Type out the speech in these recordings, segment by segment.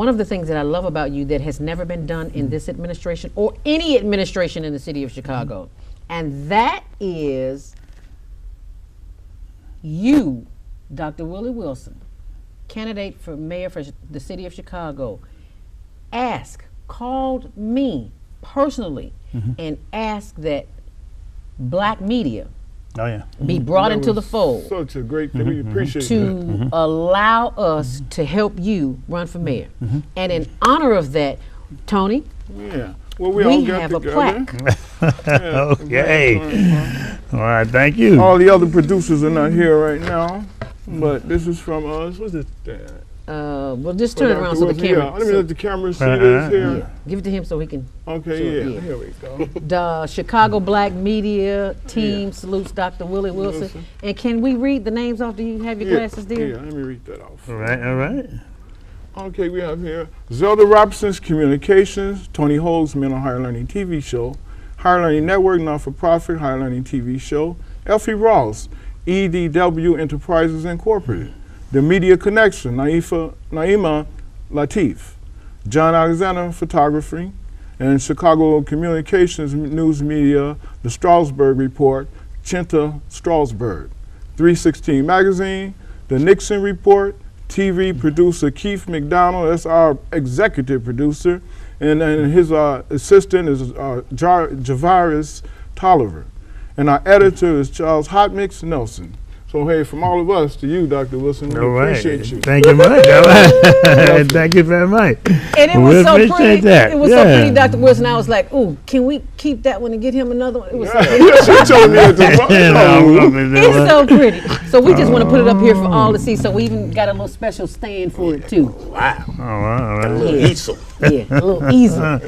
one of the things that I love about you that has never been done in this administration or any administration in the city of Chicago, and that is you, Dr. Willie Wilson, candidate for mayor for the city of Chicago, called me personally and asked that black media be brought into the fold. Such a great thing. We appreciate to allow us to help you run for mayor. And in honor of that, Tony, well, we all got have a together. plaque. Okay. All right, thank you. All the other producers are not here right now, but this is from us. What's this? Well, just turn it around so the camera. Let me let the camera see this here. Yeah. Give it to him so he can. Okay, here we go. The Chicago Black Media Team salutes Dr. Willie Wilson. And can we read the names off? Do you have your glasses there? Yeah, let me read that off. All right. Okay, we have here Zelda Robinson's Communications, Tony Hogues Mental Higher Learning TV Show, Higher Learning Network Not-for-Profit Higher Learning TV Show, Elfie Ross, EDW Enterprises Incorporated, The Media Connection, Naima Latif, John Alexander Photography, and Chicago Communications News Media, The Strasburg Report, Chinta Strasburg, 316 Magazine, The Nixon Report, TV producer Keith McDonald, that's our executive producer, and his assistant is Javaris Tolliver. And our editor is Charles Hotmix Nelson. So hey, from all of us to you, Dr. Wilson, we appreciate you. Thank you much. Thank you very much. And it was so pretty. That. It was so pretty, Dr. Wilson. I was like, "Ooh, can we keep that one and get him another one?" It was so pretty. It's so pretty. So we just want to put it up here for all to see. So we even got a little special stand for it too. Wow. Oh, wow. A little easel. Yeah, a little easel.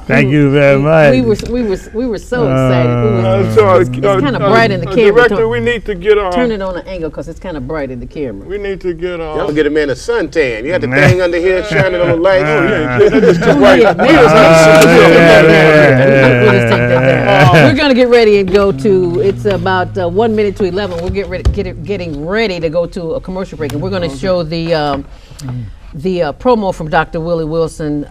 Thank you very much. We were so excited. It's kind of bright in the camera. Director, we need to get our. Turn it on an angle because it's kind of bright in the camera. We need to get our. Y'all get a man a suntan. You had the thing under here shining on the light. That's too bright. We're going to get ready and go to. It's about 1 minute to 11. We'll getting ready to go to a commercial break, and we're going to show the promo from Dr. Willie Wilson.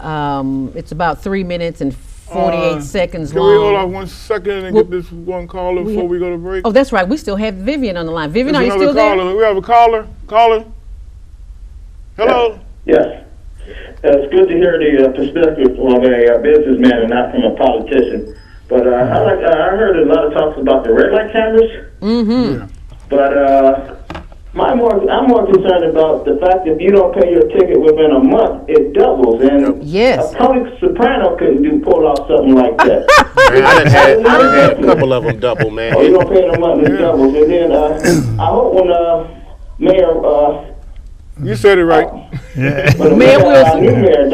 It's about 3 minutes and 48 seconds long. Can we hold off 1 second and get this one caller before we go to break? Oh, that's right. We still have Vivian on the line. Vivian, are you still there? We have a caller. Caller. Hello. Yes. It's good to hear the perspective from a businessman and not from a politician. But I heard a lot of talks about the red light cameras. Mm-hmm. But I'm more concerned about the fact that if you don't pay your ticket within a month, it doubles. And yes, a Tony Soprano couldn't pull off something like that. Man, I done had a couple of them double, man. Oh, you don't pay in a month, it doubles. And then I hope when Mayor... you said it right. When Mayor Wilson, new mayor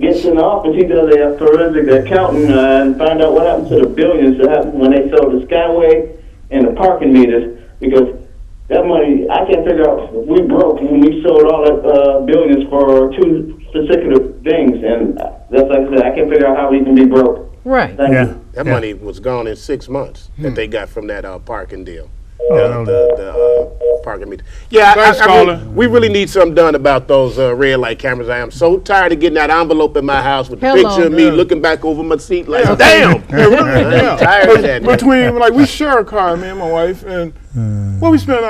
gets in office, he does a forensic accounting and find out what happened to the billions that happened when they sold the Skyway and the parking meters, because that money, I can't figure out, we broke and we sold all that billions for two particular things, and that's like I said, I can't figure out how we can be broke. Right. Thank you. That money was gone in 6 months that they got from that parking deal. Oh, the parking meter. Yeah, we really need something done about those red light cameras. I am so tired of getting that envelope in my house with the picture of me looking back over my seat like, damn. I'm tired of that. Between, like, we share a car, me and my wife, and we spend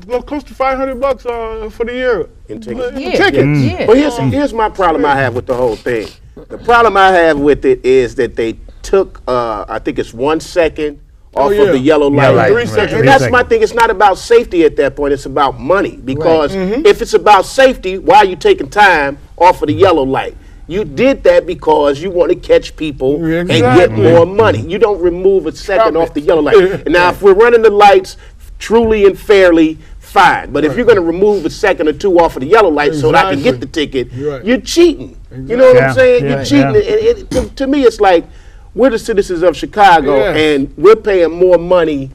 like close to $500 for the year in tickets. Yeah. But here's my problem I have with the whole thing. The problem I have with it is that they took, I think it's 1 second off of the yellow light. 3 seconds. And that's my thing. It's not about safety at that point. It's about money. Because if it's about safety, why are you taking time off of the yellow light? You did that because you want to catch people and get more money. You don't remove a second off the yellow light. And now, if we're running the lights truly and fairly, fine. But if you're going to remove a second or two off of the yellow light so that I can get the ticket, you're cheating. You know what I'm saying? You're cheating. To me, it's like, we're the citizens of Chicago, and we're paying more money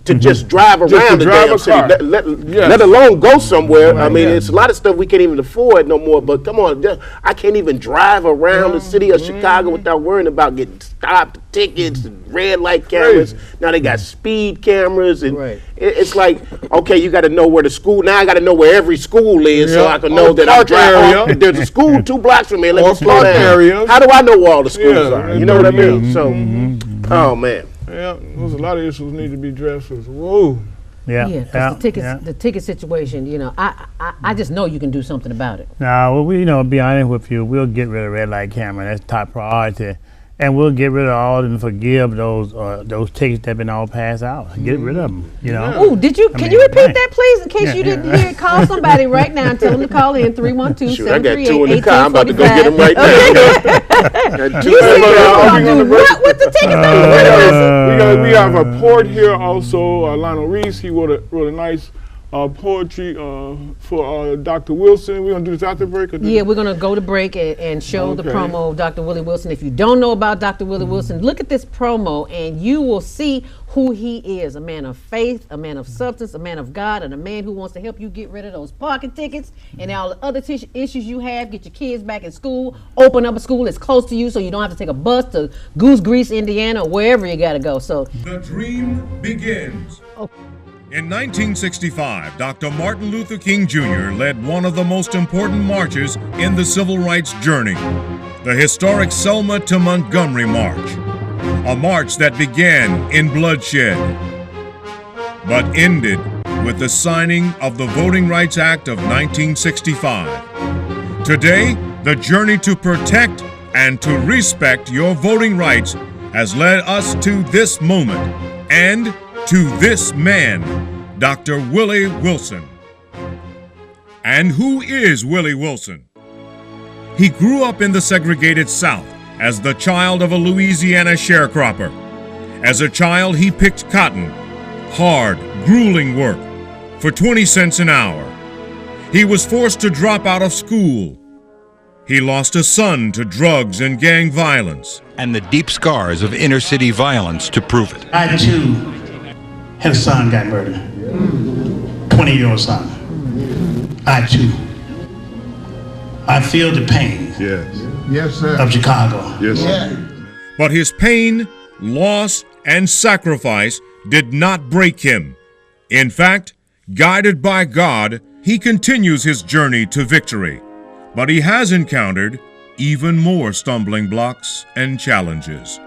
to just drive around the damn city, let alone go somewhere. Right, I mean, it's a lot of stuff we can't even afford no more. But come on, I can't even drive around the city of Chicago without worrying about getting stopped, tickets, and red light cameras. Now they got speed cameras, and it's like, okay, you got to know where the school. Now I got to know where every school is, so I can know that I'm driving. There's a school 2 blocks from me. Let me slow down. How do I know where all the schools are? You know what I mean? So, oh man. Yeah, there's a lot of issues need to be addressed. Whoa. The ticket situation, you know, I just know you can do something about it. Now, well, we, you know, be honest with you, we'll get rid of red light camera. That's top priority. And we'll get rid of all and forgive those tickets that have been all passed out. Get rid of them, you know. Oh, can you repeat that, please, in case you didn't hear it? Call somebody right now and tell them to call in 312-738-1845. I got 2 in the car. I'm about to go get them right now. What's the ticket we have a poet here also, Lionel Reese. He wrote a nice poetry for Dr. Wilson. We're going to do this after break? Yeah, we're going to go to break and show the promo of Dr. Willie Wilson. If you don't know about Dr. Willie Wilson, look at this promo and you will see who he is. A man of faith, a man of substance, a man of God, and a man who wants to help you get rid of those parking tickets and all the other issues you have. Get your kids back in school. Open up a school that's close to you so you don't have to take a bus to Goose Grease, Indiana, or wherever you got to go. So the dream begins. In 1965, Dr. Martin Luther King Jr. led one of the most important marches in the civil rights journey, the historic Selma to Montgomery March, a march that began in bloodshed, but ended with the signing of the Voting Rights Act of 1965. Today, the journey to protect and to respect your voting rights has led us to this moment and to this man, Dr. Willie Wilson. And who is Willie Wilson? He grew up in the segregated South as the child of a Louisiana sharecropper. As a child, he picked cotton, hard, grueling work, for 20 cents an hour. He was forced to drop out of school. He lost a son to drugs and gang violence. And the deep scars of inner city violence to prove it. I too had a son got murdered, 20-year-old son. I too. I feel the pain of Chicago. Yes, sir. But his pain, loss, and sacrifice did not break him. In fact, guided by God, he continues his journey to victory. But he has encountered even more stumbling blocks and challenges.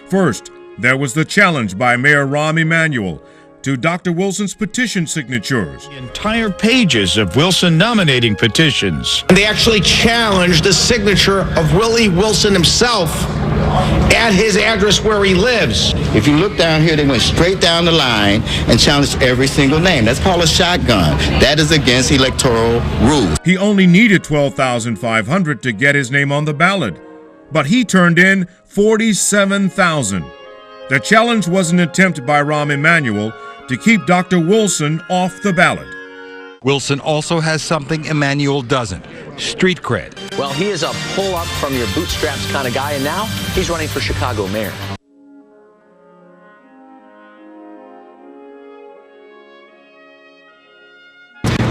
First, there was the challenge by Mayor Rahm Emanuel to Dr. Wilson's petition signatures. Entire pages of Wilson nominating petitions. They actually challenged the signature of Willie Wilson himself at his address where he lives. If you look down here, they went straight down the line and challenged every single name. That's called a shotgun. That is against electoral rules. He only needed 12,500 to get his name on the ballot, but he turned in 47,000. The challenge was an attempt by Rahm Emanuel to keep Dr. Wilson off the ballot. Wilson also has something Emanuel doesn't: street cred. Well, he is a pull-up from your bootstraps kind of guy, and now he's running for Chicago mayor.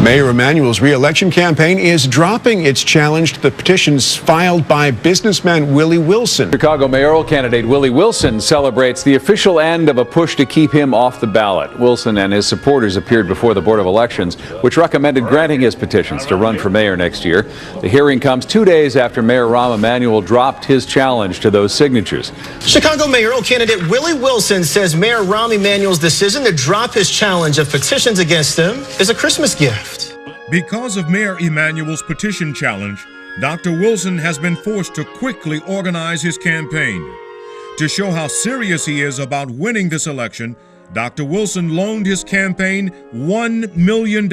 Mayor Emanuel's re-election campaign is dropping its challenge to the petitions filed by businessman Willie Wilson. Chicago mayoral candidate Willie Wilson celebrates the official end of a push to keep him off the ballot. Wilson and his supporters appeared before the Board of Elections, which recommended granting his petitions to run for mayor next year. The hearing comes 2 days after Mayor Rahm Emanuel dropped his challenge to those signatures. Chicago mayoral candidate Willie Wilson says Mayor Rahm Emanuel's decision to drop his challenge of petitions against him is a Christmas gift. Because of Mayor Emanuel's petition challenge, Dr. Wilson has been forced to quickly organize his campaign. To show how serious he is about winning this election, Dr. Wilson loaned his campaign $1 million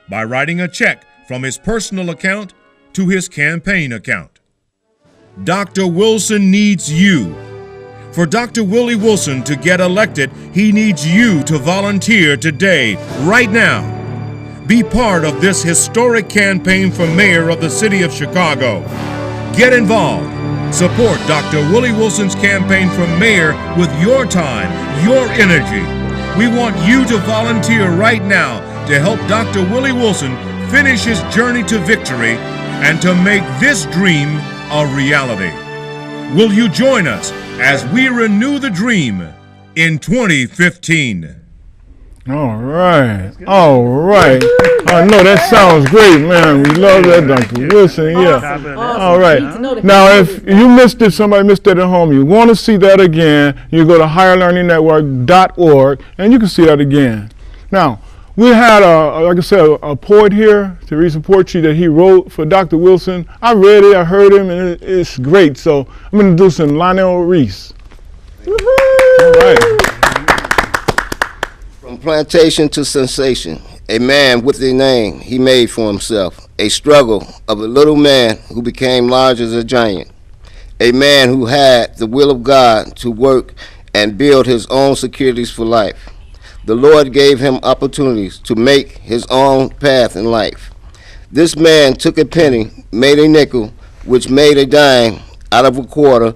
by writing a check from his personal account to his campaign account. Dr. Wilson needs you. For Dr. Willie Wilson to get elected, he needs you to volunteer today, right now. Be part of this historic campaign for mayor of the city of Chicago. Get involved. Support Dr. Willie Wilson's campaign for mayor with your time, your energy. We want you to volunteer right now to help Dr. Willie Wilson finish his journey to victory and to make this dream a reality. Will you join us as we renew the dream in 2015? All right. All right. I know that sounds great, man. We love that, Dr. Wilson. Yeah. Awesome. All right. Now, if you missed it, somebody missed it at home, you want to see that again, you go to higherlearningnetwork.org, and you can see that again. Now, we had, like I said, a poet here to read some poetry that he wrote for Dr. Wilson. I read it, I heard him, and it's great. So I'm going to do some Lionel Reese. All right. From plantation to sensation, a man with a name he made for himself, a struggle of a little man who became large as a giant, a man who had the will of God to work and build his own securities for life. The Lord gave him opportunities to make his own path in life. This man took a penny, made a nickel, which made a dime out of a quarter,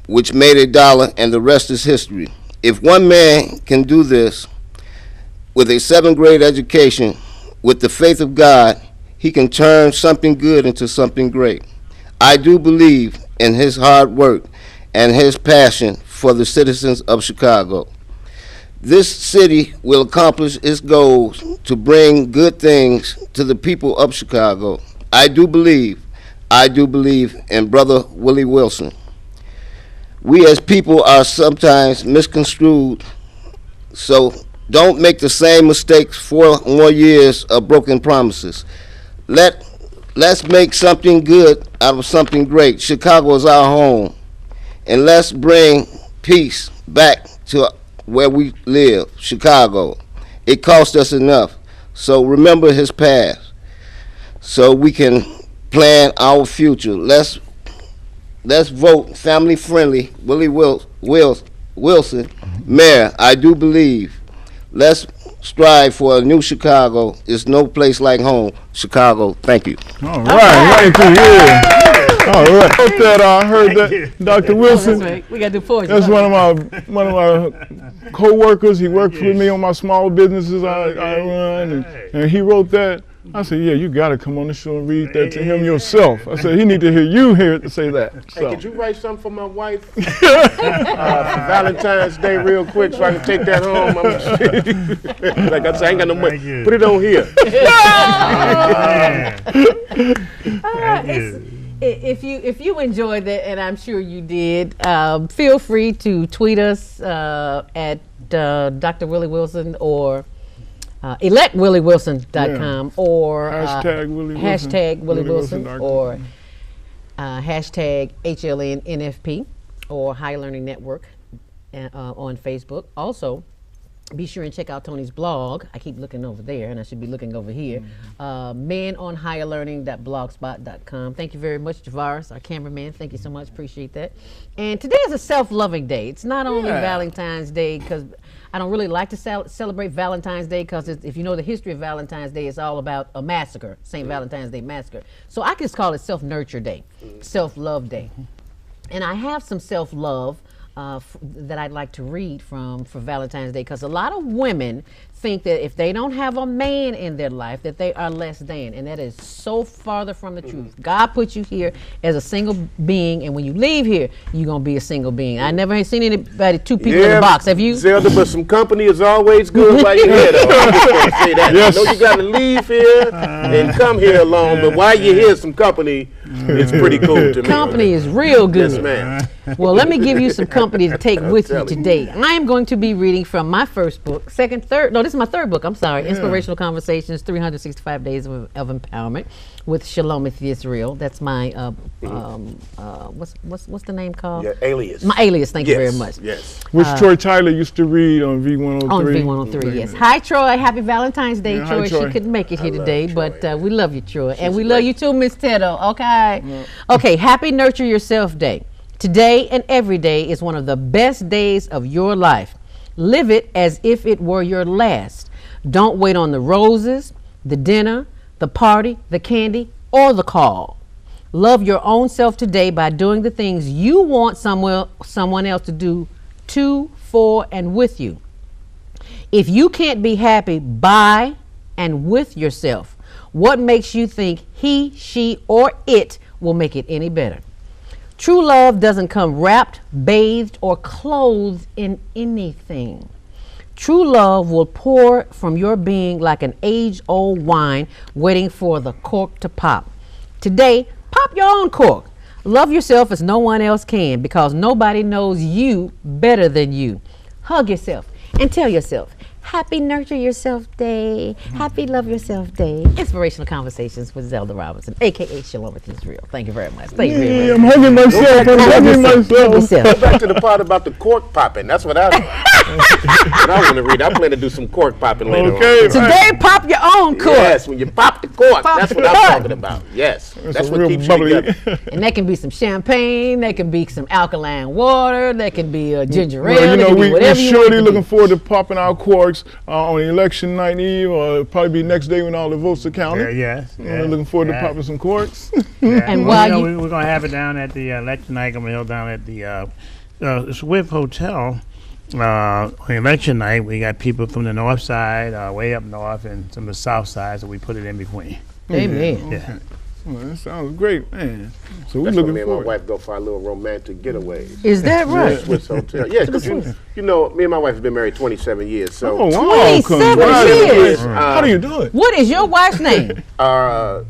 which made a dollar, and the rest is history. If one man can do this, with a 7th grade education, with the faith of God, he can turn something good into something great. I do believe in his hard work and his passion for the citizens of Chicago. This city will accomplish its goals to bring good things to the people of Chicago. I do believe in Brother Willie Wilson. We as people are sometimes misconstrued, so don't make the same mistakes 4 more years of broken promises. Let's make something good out of something great. Chicago is our home. And let's bring peace back to where we live, Chicago. It cost us enough. So remember his past so we can plan our future. Let's vote family friendly Willie Wilson, Mayor. I do believe. Let's strive for a new Chicago. There's no place like home. Chicago, thank you. All right, thank you. Yeah. All right. I heard that Dr. Wilson. We got to do poetry. That's one of my co-workers. He works with me on my small businesses I run, and he wrote that. I said, yeah, you got to come on the show and read that to him yourself. I said, he need to hear you here to say that. So. Hey, could you write something for my wife for Valentine's Day real quick so I can take that home? Like I said, I ain't got no money. Put it on here. If you enjoyed that, and I'm sure you did, feel free to tweet us at Dr. Willie Wilson or electwilliewilson.com or hashtag Willie Wilson or hashtag HLNNFP or High Learning Network on Facebook. Also, be sure and check out Tony's blog. I keep looking over there, and I should be looking over here. menonhigherlearning.blogspot.com. Thank you very much, Javaris, our cameraman. Thank you so much. Appreciate that. And today is a self-loving day. It's not only Valentine's Day, because I don't really like to celebrate Valentine's Day, because if you know the history of Valentine's Day, it's all about a massacre, St. Valentine's Day Massacre. So I just call it Self-Nurture Day, Self-Love Day. And I have some self-love that I'd like to read for Valentine's Day, because a lot of women think that if they don't have a man in their life that they are less than, and that is so farther from the truth. God put you here as a single being, and when you leave here, you're going to be a single being. I never have seen anybody, 2 people in a box. Have you? Zelda, but some company is always good while you're here, though. I'm just going to say that. Yes. I know you got to leave here and come here alone, but while you're here, some company is pretty cool to me. Company is real good. Yes, ma'am. Well, let me give you some company to take with you today. I am going to be reading from my first book, this is my 3rd book, I'm sorry, Inspirational Conversations, 365 Days of Empowerment with Shalom Yisrael. That's my, what's the name called? Your alias. My alias, thank you very much. Yes. Which Troy Tyler used to read on V103. On V103, yes. Hi, Troy. Happy Valentine's Day, Troy. She couldn't make it here today, but we love you, Troy. And we love you too, Miss Teddo, okay? Yeah. Okay, happy Nurture Yourself Day. Today and every day is one of the best days of your life. Live it as if it were your last. Don't wait on the roses, the dinner, the party, the candy, or the call. Love your own self today by doing the things you want someone else to do to, for, and with you. If you can't be happy by and with yourself, what makes you think he, she, or it will make it any better? True love doesn't come wrapped, bathed, or clothed in anything. True love will pour from your being like an age-old wine waiting for the cork to pop. Today, pop your own cork. Love yourself as no one else can, because nobody knows you better than you. Hug yourself and tell yourself, Happy Nurture Yourself Day. Happy Love Yourself Day. Inspirational Conversations with Zelda Robinson, a.k.a. Shalom with Israel. Thank you very much. Thank you very much. I'm hugging myself. I'm hugging myself. Go back to the part about the cork popping. That's what I want to read. I plan to do some cork popping later on. Today, pop your own cork. Yes, when you pop the cork, that's what I'm talking about. Yes, that's what keeps you together. And that can be some champagne, that can be some alkaline water, that can be ginger ale. Well, you know, we're surely looking to forward to popping our corks on election night eve, or probably be next day when all the votes are counted. Yes. We're looking forward to popping some corks. And while we're going to have it down at the election night, I'm going to down at the Swift Hotel. On election night, we got people from the north side, way up north, and some of the south side, so we put it in between. Amen. Yeah. Okay. Well, that sounds great, man. So we're That's looking when me and forward. my wife go for our little romantic getaway. Is that right? Swiss Hotel. Yes, because you know, me and my wife have been married 27 years. So Oh, wow. 27 years. How do you do it? What is your wife's name? My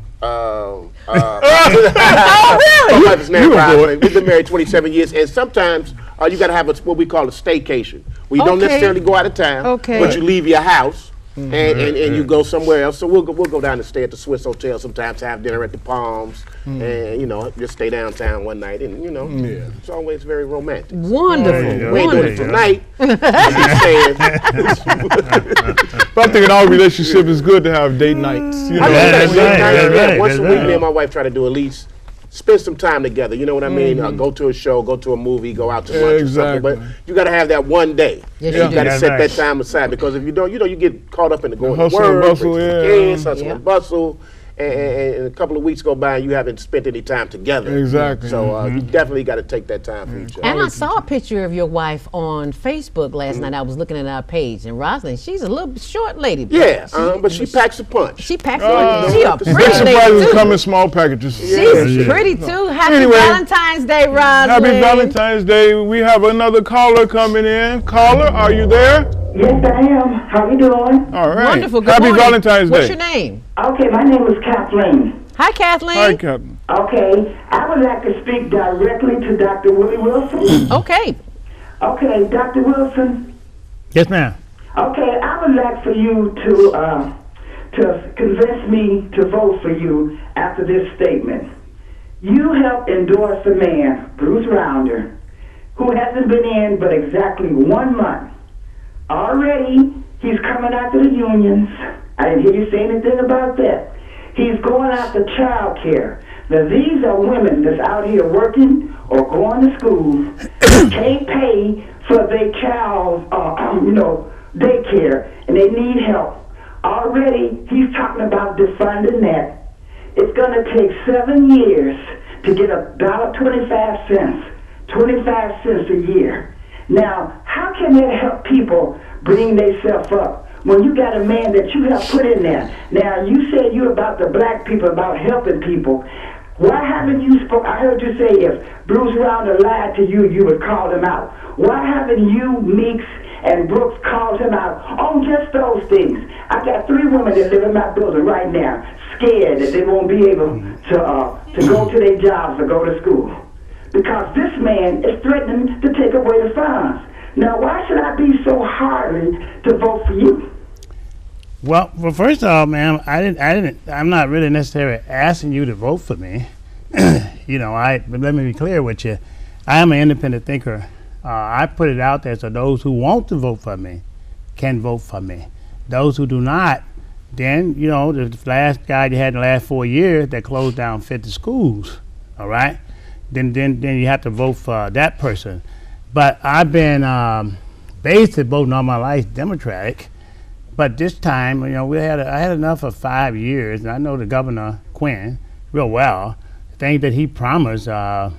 wife is Nan Rosling. We've been married 27 years, and sometimes you got to have what we call a staycation, where you don't necessarily go out of town, but you leave your house. And you go somewhere else. So we'll go down and stay at the Swiss Hotel sometimes, have dinner at theMs, and, you know, just stay downtown one night. And, you know, it's always very romantic. Wonderful. We ain't doing it tonight. I'm just saying. But I think in our relationship, it's good to have date nights. You know? That's right. Once a week, me and my wife try to do at least spend some time together. You know what I mean? Go to a show, go to a movie, go out to lunch or something. But you got to have that one day. Yes, you got to set that time aside, because if you don't, you know, you get caught up in the going to hustle work, and bustle, hustle and bustle. And a couple of weeks go by and you haven't spent any time together. Exactly. So you definitely got to take that time for each other. And I saw a picture of your wife on Facebook last night. I was looking at our page, and Rosalind, she's a little short lady. Yeah, but she packs a punch. She packs a punch. She a Big pretty surprises lady, too. come in small packages. She's pretty, too. Happy Valentine's Day, Rosalind. Happy Valentine's Day. We have another caller coming in. Caller, are you there? Yes, I am. How you doing? All right. Wonderful. Good Happy morning. Valentine's Day. What's your name? Okay, my name is Kathleen. Hi, Kathleen. Hi, Captain. Okay, I would like to speak directly to Dr. Willie Wilson. Okay. Okay, Dr. Wilson. Yes, ma'am. Okay, I would like for you to convince me to vote for you after this statement. You helped endorse a man, Bruce Rounder, who hasn't been in but exactly 1 month. Already, he's coming after the unions. I didn't hear you say anything about that. He's going after child care. Now, these are women that's out here working or going to school, can't pay for their child's, daycare, and they need help. Already, he's talking about defunding that. It's going to take 7 years to get $1.25, 25 cents a year. Now, how can that help people bring themselves up when you got a man that you have put in there? Now, you said you about the black people, about helping people. Why haven't you spoke? I heard you say if Bruce Rounder lied to you, you would call him out. Why haven't you, Meeks, and Brooks called him out on just those things? I got 3 women that live in my building right now, scared that they won't be able to go to their jobs or go to school, because this man is threatening to take away the funds. Now, why should I be so hardly to vote for you? Well, first of all, ma'am, I'm not really necessarily asking you to vote for me. You know, let me be clear with you. I am an independent thinker. I put it out there so those who want to vote for me can vote for me. Those who do not, then, you know, the last guy you had in the last 4 years that closed down 50 schools, all right? Then you have to vote for that person. But I've been basically voting all my life Democratic. But this time, you know, I had enough of 5 years, and I know the Governor Quinn real well. The thing that he promised, economic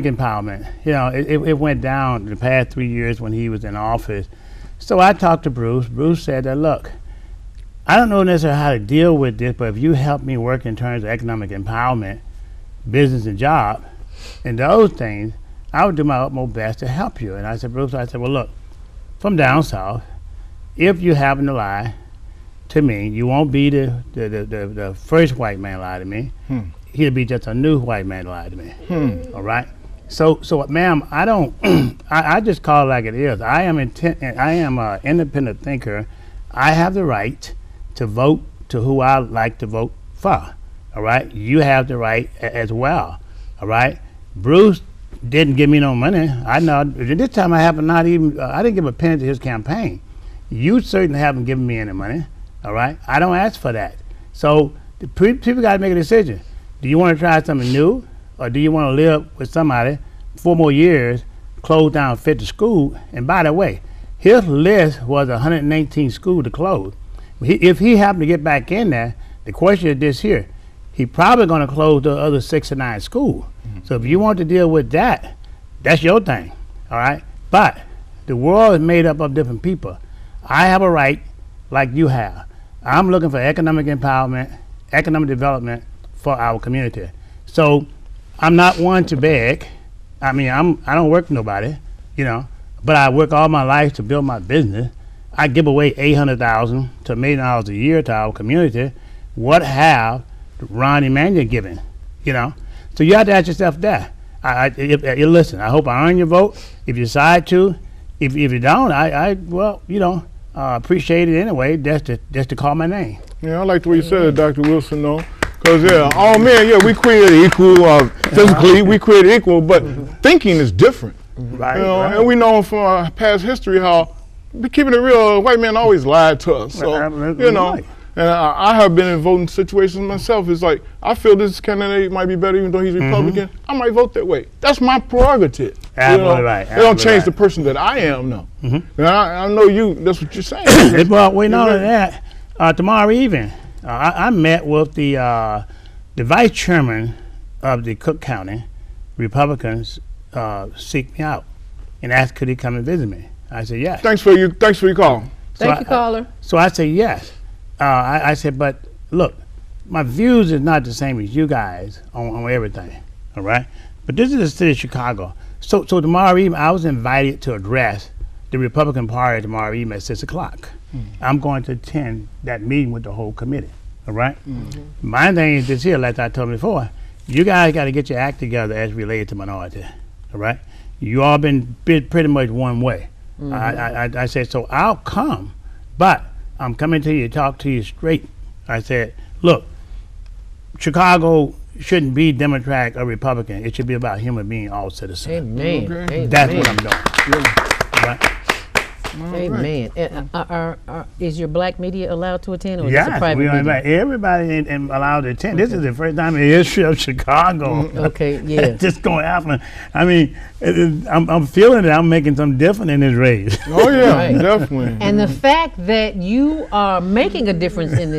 empowerment. You know, it went down the past 3 years when he was in office. So I talked to Bruce. Bruce said that, look, I don't know necessarily how to deal with this, but if you help me work in terms of economic empowerment, business and job, and those things, I would do my utmost best to help you. And I said, Bruce, well, look, from down south, if you happen to lie to me, you won't be the first white man to lie to me. He'll be just a new white man to lie to me. All right? So, ma'am, I don't, I just call it like it is. I am an independent thinker. I have the right to vote to who I like to vote for. All right? You have the right as well. All right? Bruce didn't give me no money. I know this time I haven't I didn't give a penny to his campaign. You certainly haven't given me any money. All right? I don't ask for that. So the people got to make a decision. Do you want to try something new, or do you want to live with somebody 4 more years, close down 50 schools? And by the way, his list was 118 schools to close. If he happened to get back in there, the question is this here. He probably going to close the other 69 schools. So if you want to deal with that, that's your thing, all right? But the world is made up of different people. I have a right like you have. I'm looking for economic empowerment, economic development for our community. So I'm not one to beg. I mean, I don't work for nobody, you know, but I work all my life to build my business. I give away $800,000 to $1 million a year to our community. What have Ron Emanuel given, you know? So you have to ask yourself that. Listen, I hope I earn your vote. If you decide to, if you don't, well, you know, appreciate it anyway, just to call my name. Yeah, I like the way you said it, Dr. Wilson, though. Because, all men, we created equal, physically, we created equal, but thinking is different. Right, you know, right. And we know from our past history how, keeping it real, white men always lied to us. So, you know, right. And I have been in voting situations myself. It's like, I feel this candidate might be better even though he's Republican. I might vote that way. That's my prerogative. Absolutely right. It don't change the person that I am, no. And I know that's what you're saying. Well, we know that tomorrow evening, I met with the vice chairman of the Cook County Republicans. Seek me out and asked could he come and visit me. I said yes. Thanks for your call. Thank you, caller. So I said yes. I said, but look, my views is not the same as you guys on everything, all right? But this is the city of Chicago. So tomorrow evening, I was invited to address the Republican Party tomorrow evening at 6 o'clock. I'm going to attend that meeting with the whole committee, all right? My thing is this here, like I told before, you guys got to get your act together as related to minority, all right? You all been pretty much one way. I said, so I'll come, but I'm coming to you to talk to you straight. I said, look, Chicago shouldn't be Democrat or Republican. It should be about human being, all citizens. Amen. Okay. That's what I'm doing. Right? Amen. Is your black media allowed to attend, or is this a Yes, private we meeting? invite everybody and allowed to attend. This is the first time in the history of Chicago. Okay, yeah. This going to happen. I mean, I'm feeling that I'm making something different in this race. Oh yeah, Right. definitely. And the fact that you are making a difference in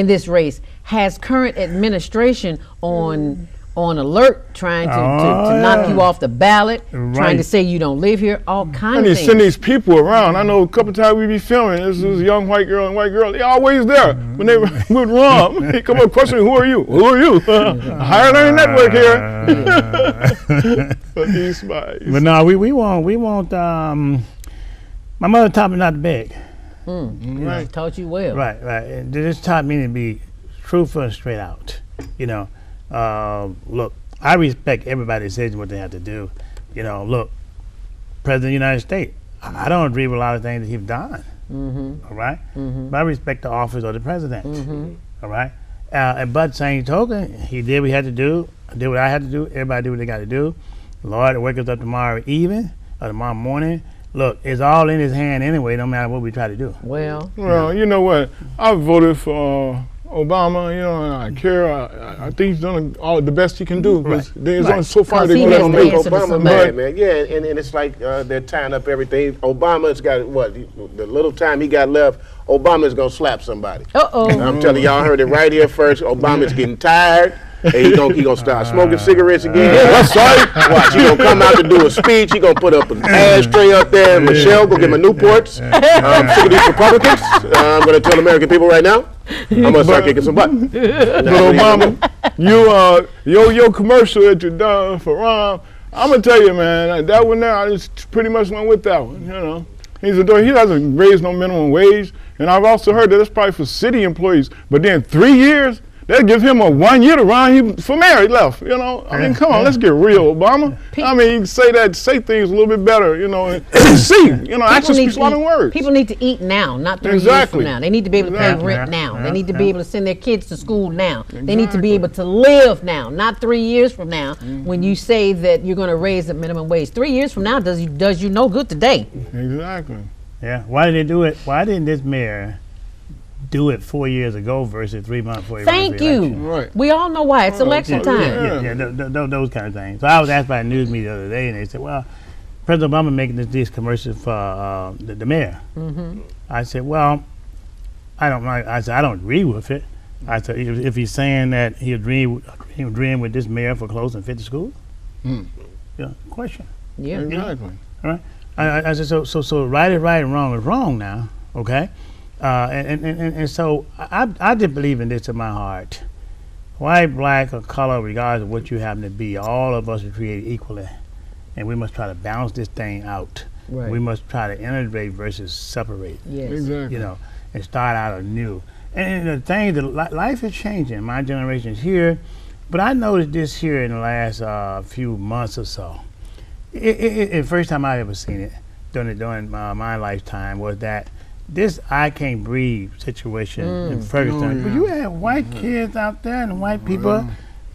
this race has current administration on alert, trying to knock you off the ballot, trying to say you don't live here, all kinds And of they things. send these people around. I know a couple times we be filming. This is a young white girl and white girl. They always there when they would run. They come up questioning, "Who are you? Who are you?" Higher Learning Network here. But these spies. But no, we want. My mother taught me not to beg. Right. Taught you well. Right. And this taught me to be truthful and straight out. You know. Look, I respect everybody's decision what they have to do. You know, look, President of the United States, I don't agree with a lot of things that he's done. All right? But I respect the office of the president. All right? But same token, he did what he had to do. I did what I had to do. Everybody do what they got to do. Lord, wake us up tomorrow evening or tomorrow morning. Look, it's all in his hand anyway, no matter what we try to do. Well, you know what? I voted for Obama, you know, and I care. I think he's done all the best he can do. Because there's only so far they Because can he go. has to answer to Obama somebody. man. Yeah, and it's like they're tying up everything. Obama's got the little time he got left. Obama's gonna slap somebody. Uh-oh. I'm telling y'all, heard it right here first. Obama's getting tired. And he gonna start smoking cigarettes again. That's right. Watch, he gonna come out to do a speech. He gonna put up an ashtray up there. And Michelle, go get my Newports. I'm sick of these Republicans. I'm gonna tell American people right now, I'm gonna start kicking some butt. But Obama, your commercial that you done for Ron, I'm gonna tell you, man, that one there, I just pretty much went with that one. You know, he doesn't raise no minimum wage, and I've also heard that it's probably for city employees. But then 3 years. They'll give him a 1 year to run. For mayor, he left. You know, I mean, come on, let's get real, Obama. I mean, you can say things a little bit better. You know, and see. You know, action speaks louder than words. People need to eat now, not 3 years from now. They need to be able to pay rent now. They need to be able to send their kids to school now. They need to be able to live now, not 3 years from now. When you say that you're going to raise the minimum wage, 3 years from now does you no good today. Exactly. Yeah. Why did they do it? Why didn't this mayor do it 4 years ago versus 3 months before he Thank you. Right. We all know why. It's election time. Yeah, those kind of things. So I was asked by a news media the other day, and they said, well, President Obama making these commercials for the mayor. I said, well, I don't agree with it. I said, if he's saying that he agreeing with this mayor for closing 50 schools, question. Yeah, exactly. All right. I said, so right is right and wrong is wrong now, okay? And so I did believe in this in my heart. White, black, or color, regardless of what you happen to be, all of us are created equally. And we must try to balance this thing out. Right. We must try to integrate versus separate. Yes. Exactly. You know, and start out anew. And the thing, life is changing. My generation is here. But I noticed this here in the last few months or so. The first time I ever seen it during my lifetime was that this I can't breathe situation in Ferguson. But you have white kids out there and white people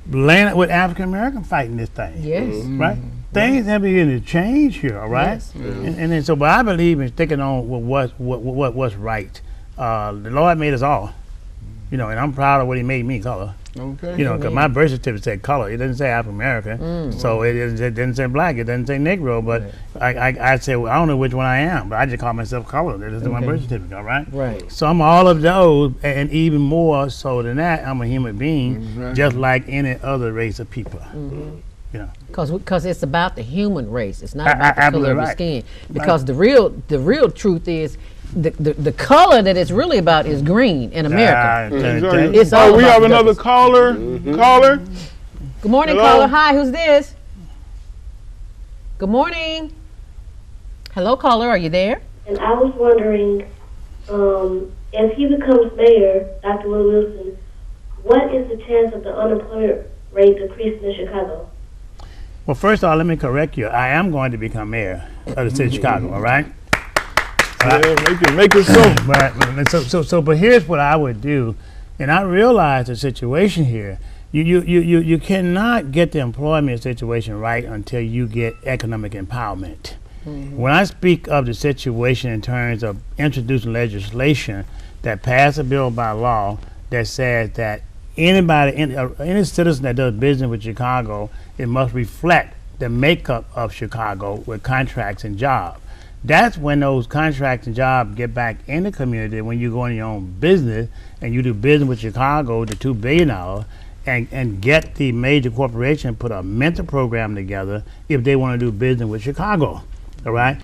laying with African American fighting this thing. Yes. Right? Things have beginning to change here, all right? Yes. And then but I believe in sticking on what's right. The Lord made us all. You know, and I'm proud of what he made me color. Okay. You know, because my birth certificate said color. It doesn't say African American. So it didn't say black. It doesn't say Negro. But I said, well, I don't know which one I am, but I just call myself color. This is my birth certificate, all right? Right. So I'm all of those, and even more so than that, I'm a human being, just like any other race of people. You know, because it's about the human race. It's not about the color of your skin. Because the real truth is, the color that it's really about is green in America. It's all we about have another caller. Caller. Good morning, Hello? caller. Hi, who's this? Good morning. Hello, caller. Are you there? And I was wondering, if he becomes mayor, Dr. Willie Wilson, what is the chance of the unemployment rate decreasing in Chicago? Well, first of all, let me correct you. I am going to become mayor of the city of Chicago, all right? Make it so. But here's what I would do, and I realize the situation here. You cannot get the employment situation right until you get economic empowerment. When I speak of the situation in terms of introducing legislation that pass a bill by law that says that any citizen that does business with Chicago, it must reflect the makeup of Chicago with contracts and jobs. That's when those contracts and jobs get back in the community when you go in your own business and you do business with Chicago, the $2 billion, and get the major corporation put a mentor program together if they want to do business with Chicago, all right?